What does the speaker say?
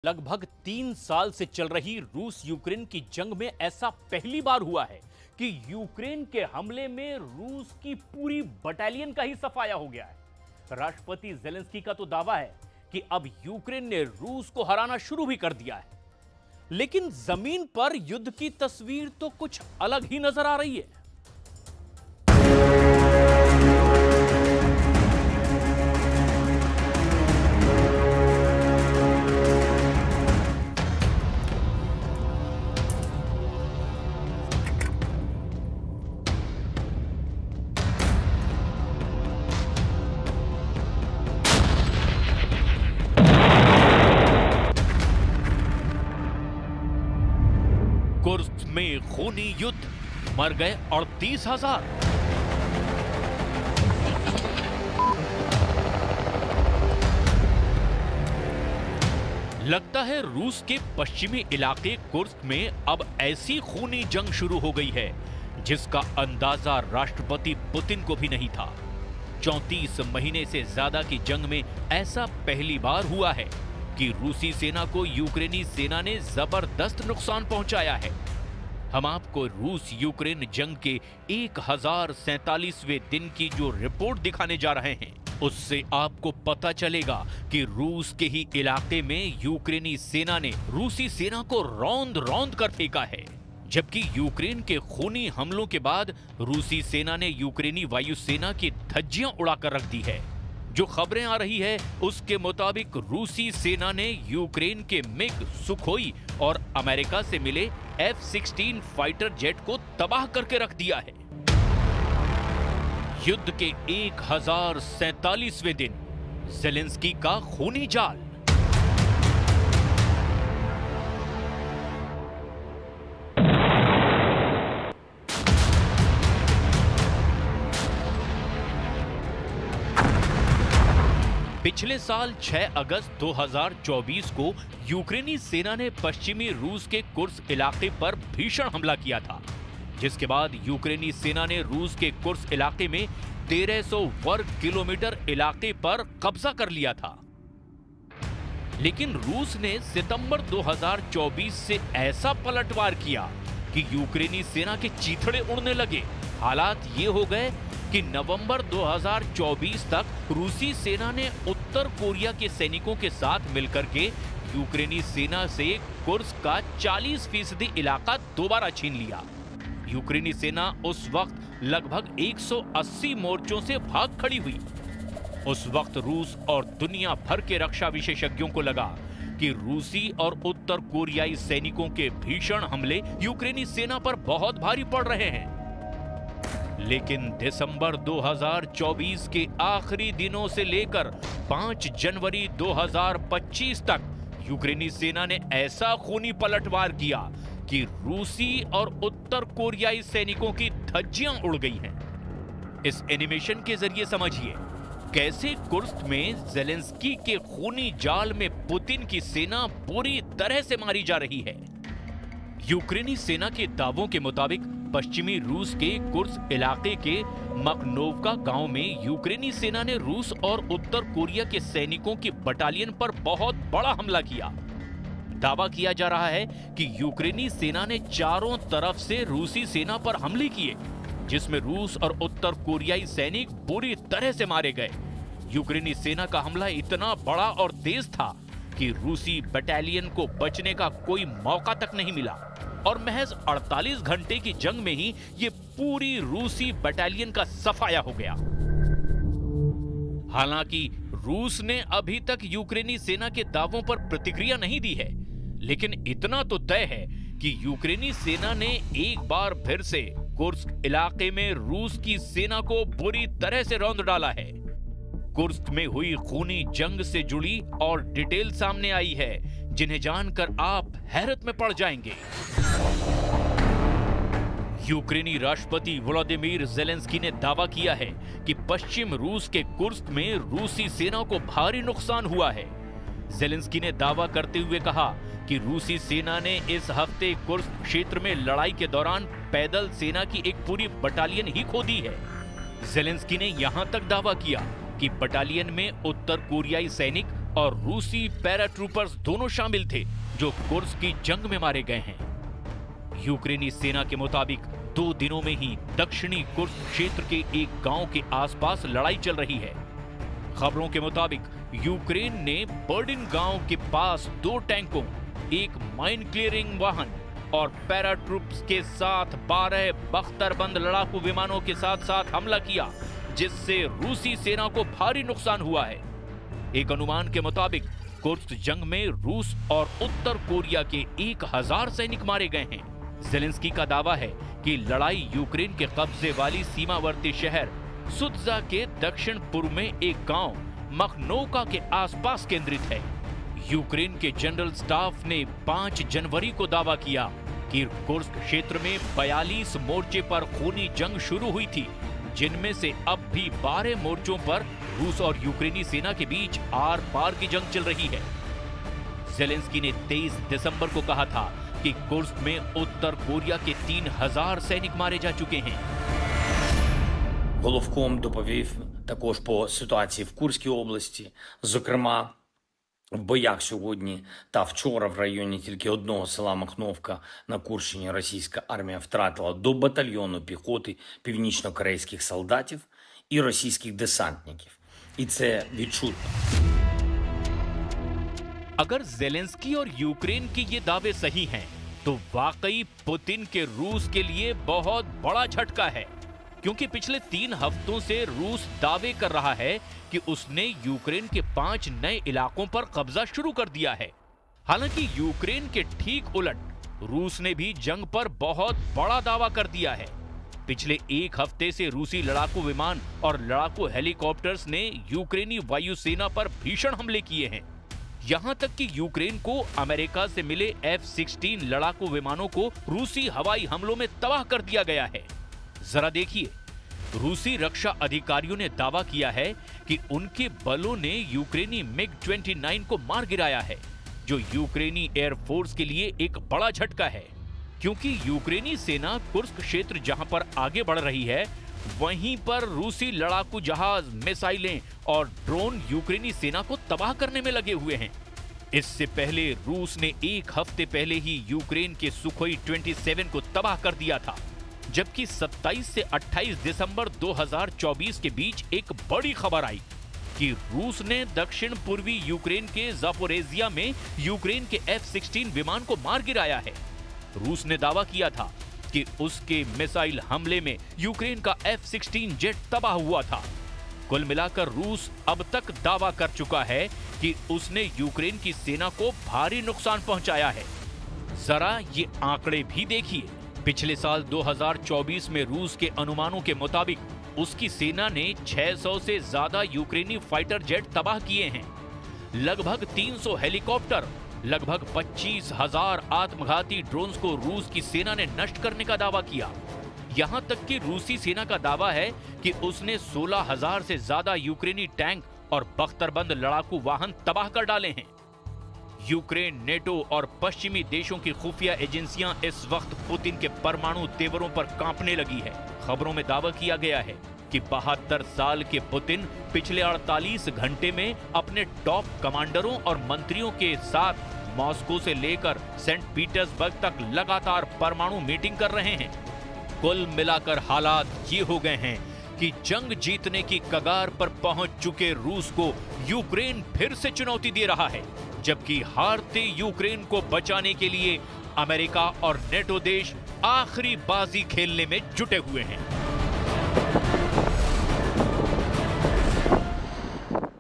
लगभग 3 साल से चल रही रूस यूक्रेन की जंग में ऐसा पहली बार हुआ है कि यूक्रेन के हमले में रूस की पूरी बटालियन का ही सफाया हो गया है। राष्ट्रपति ज़ेलेंस्की का तो दावा है कि अब यूक्रेन ने रूस को हराना शुरू भी कर दिया है, लेकिन जमीन पर युद्ध की तस्वीर तो कुछ अलग ही नजर आ रही है। कुर्स्क में खूनी युद्ध, मर गए 38,000। लगता है रूस के पश्चिमी इलाके कुर्स्क में अब ऐसी खूनी जंग शुरू हो गई है जिसका अंदाजा राष्ट्रपति पुतिन को भी नहीं था। 34 महीने से ज्यादा की जंग में ऐसा पहली बार हुआ है कि रूसी सेना को यूक्रेनी सेना ने जबरदस्त नुकसान पहुंचाया है। हम आपको रूस यूक्रेन जंग के 1047वें दिन की जो रिपोर्ट दिखाने जा रहे हैं, उससे आपको पता चलेगा कि रूस के ही इलाके में यूक्रेनी सेना ने रूसी सेना को रौंद रौंद कर फेंका है। जबकि यूक्रेन के खूनी हमलों के बाद रूसी सेना ने यूक्रेनी वायुसेना की धज्जियां उड़ाकर रख दी है। जो खबरें आ रही है उसके मुताबिक रूसी सेना ने यूक्रेन के मिग, सुखोई और अमेरिका से मिले F-16 फाइटर जेट को तबाह करके रख दिया है। युद्ध के 1047वें दिन ज़ेलेंस्की का खूनी जाल। पिछले साल 6 अगस्त 2024 को यूक्रेनी सेना ने पश्चिमी रूस के कुर्स्क इलाके पर भीषण हमला किया था, जिसके बाद यूक्रेनी सेना ने रूस के कुर्स्क इलाके में 1300 वर्ग किलोमीटर इलाके पर कब्जा कर लिया था। लेकिन रूस ने सितंबर 2024 से ऐसा पलटवार किया कि यूक्रेनी सेना के चीथड़े उड़ने लगे। हालात ये हो गए कि नवंबर 2024 तक रूसी सेना ने उत्तर कोरिया के सैनिकों के साथ मिलकर के यूक्रेनी सेना से कुर्स्क का 40% इलाका दोबारा छीन लिया। यूक्रेनी सेना उस वक्त लगभग 180 मोर्चों से भाग खड़ी हुई। उस वक्त रूस और दुनिया भर के रक्षा विशेषज्ञों को लगा कि रूसी और उत्तर कोरियाई सैनिकों के भीषण हमले यूक्रेनी सेना पर बहुत भारी पड़ रहे हैं। लेकिन दिसंबर 2024 के आखिरी दिनों से लेकर 5 जनवरी 2025 तक यूक्रेनी सेना ने ऐसा खूनी पलटवार किया कि रूसी और उत्तर कोरियाई सैनिकों की धज्जियां उड़ गई हैं। इस एनिमेशन के जरिए समझिए कैसे कुर्स्क में ज़ेलेंस्की के खूनी जाल में पुतिन की सेना बुरी तरह से मारी जा रही है। यूक्रेनी सेना के दावों के मुताबिक पश्चिमी रूस के कुर्स्क इलाके के मकनोवका गांव में यूक्रेनी सेना ने रूस और उत्तर कोरिया के सैनिकों की बटालियन पर बहुत बड़ा हमला किया। दावा किया जा रहा है कि यूक्रेनी सेना ने चारों तरफ से रूसी सेना पर हमले किए, जिसमें रूस और उत्तर कोरियाई सैनिक बुरी तरह से मारे गए। यूक्रेनी सेना का हमला इतना बड़ा और तेज था कि रूसी बटालियन को बचने का कोई मौका तक नहीं मिला और महज 48 घंटे की जंग में ही ये पूरी रूसी बटालियन का सफाया हो गया। हालांकि रूस ने अभी तक यूक्रेनी सेना के दावों पर प्रतिक्रिया नहीं दी है, लेकिन इतना तो तय है कि यूक्रेनी सेना ने एक बार फिर से कुर्स्क इलाके में रूस की सेना को बुरी तरह से रौंद डाला है। कुर्स्क में हुई खूनी जंग से जुड़ी और डिटेल सामने आई है, जिन्हें जानकर आप हैरत में पड़ जाएंगे। यूक्रेनी राष्ट्रपति व्लादिमीर ज़ेलेंस्की ने दावा किया है कि पश्चिम रूस के कुर्स्क में रूसी सेना को भारी नुकसान हुआ है। ज़ेलेंस्की ने दावा करते हुए कहा कि रूसी सेना ने इस हफ्ते कुर्स्क क्षेत्र में लड़ाई के दौरान पैदल सेना की एक पूरी बटालियन ही खो दी है। ज़ेलेंस्की ने यहां तक दावा किया कि बटालियन में उत्तर कोरियाई सैनिक और रूसी पैराट्रूपर्स दोनों शामिल थे जो कुर्स्क की जंग में मारे गए हैं। यूक्रेनी सेना के मुताबिक 2 दिनों में ही दक्षिणी कुर्स्क क्षेत्र के एक गांव के आसपास लड़ाई चल रही है। खबरों के मुताबिक यूक्रेन ने बर्डिन गांव के पास 2 टैंकों, एक माइन क्लियरिंग वाहन और पैराट्रूप्स के साथ 12 बख्तरबंद लड़ाकू विमानों के साथ साथ हमला किया, जिससे रूसी सेना को भारी नुकसान हुआ है। एक अनुमान के मुताबिक कुर्स्क जंग में रूस और उत्तर कोरिया के 1000 सैनिक मारे गए हैं। ज़ेलेंस्की का दावा है कि लड़ाई यूक्रेन के कब्जे वाली सीमावर्ती शहर सुत्जा के दक्षिण पूर्व में एक गांव मखनोका के आसपास केंद्रित है। यूक्रेन के जनरल स्टाफ ने 5 जनवरी को दावा किया कि कुर्स्क क्षेत्र में 42 मोर्चे पर खूनी जंग शुरू हुई थी, जिनमें से अब भी 12 मोर्चों पर रूस और यूक्रेनी सेना के बीच आर पार की जंग चल रही है। ज़ेलेंस्की ने 23 दिसंबर को कहा था कि कुर्स्क में उत्तर कोरिया के 3000 सैनिक मारे जा चुके हैं। Головком доповів також по ситуації в Курській області, зокрема, в боях сьогодні та вчора в районі тільки одного села Махновка на Курщині російська армія втратила до батальйону піхоти північно-корейських солдатів і російських десантників. І це відчутно. अगर ज़ेलेंस्की और यूक्रेन के ये दावे सही हैं, तो वाकई पुतिन के रूस के लिए बहुत बड़ा झटका है, क्योंकि पिछले 3 हफ्तों से रूस दावे कर रहा है कि उसने यूक्रेन के 5 नए इलाकों पर कब्जा शुरू कर दिया है। हालांकि यूक्रेन के ठीक उलट रूस ने भी जंग पर बहुत बड़ा दावा कर दिया है। पिछले 1 हफ्ते से रूसी लड़ाकू विमान और लड़ाकू हेलीकॉप्टर्स ने यूक्रेनी वायुसेना पर भीषण हमले किए हैं। यहां तक कि यूक्रेन को अमेरिका से मिले F-16 लड़ाकू विमानों को रूसी हवाई हमलों में तबाह कर दिया गया है। जरा देखिए, रूसी रक्षा अधिकारियों ने दावा किया है कि उनके बलों ने यूक्रेनी MiG-29 को मार गिराया है, जो यूक्रेनी एयरफोर्स के लिए एक बड़ा झटका है, क्योंकि यूक्रेनी सेना कुर्स्क क्षेत्र जहां पर आगे बढ़ रही है, वहीं पर रूसी लड़ाकू जहाज, मिसाइलें और ड्रोन यूक्रेनी सेना को तबाह करने में लगे हुए हैं। इससे पहले रूस ने 1 हफ्ते पहले ही यूक्रेन के सुखोई 27 को तबाह कर दिया था, जबकि 27 से 28 दिसंबर 2024 के बीच एक बड़ी खबर आई कि रूस ने दक्षिण पूर्वी यूक्रेन के ज़ापोरेज़िया में यूक्रेन के F-16 विमान को मार गिराया है। रूस ने दावा किया था कि उसके मिसाइल हमले में यूक्रेन का F-16 जेट तबाह हुआ था। कुल मिलाकर रूस अब तक दावा कर चुका है कि उसने यूक्रेन की सेना को भारी नुकसान पहुंचाया है। जरा ये आंकड़े भी देखिए। पिछले साल 2024 में रूस के अनुमानों के मुताबिक उसकी सेना ने 600 से ज्यादा यूक्रेनी फाइटर जेट तबाह किए हैं, लगभग 300 हेलीकॉप्टर, लगभग 25,000 आत्मघाती ड्रोन्स को रूस की सेना ने नष्ट करने का दावा किया। यहां तक कि रूसी सेना का दावा है कि उसने 16,000 से ज्यादा यूक्रेनी टैंक और बख्तरबंद लड़ाकू वाहन तबाह कर डाले हैं। यूक्रेन, नेटो और पश्चिमी देशों की खुफिया एजेंसियां इस वक्त पुतिन के परमाणु तेवरों पर कांपने लगी है। खबरों में दावा किया गया है कि 72 साल के पुतिन पिछले 48 घंटे में अपने टॉप कमांडरों और मंत्रियों के साथ मॉस्को से लेकर सेंट पीटर्सबर्ग तक लगातार परमाणु मीटिंग कर रहे हैं। कुल मिलाकर हालात ये हो गए हैं कि जंग जीतने की कगार पर पहुंच चुके रूस को यूक्रेन फिर से चुनौती दे रहा है, जबकि हारते यूक्रेन को बचाने के लिए अमेरिका और नेटो देश आखिरी बाजी खेलने में जुटे हुए हैं।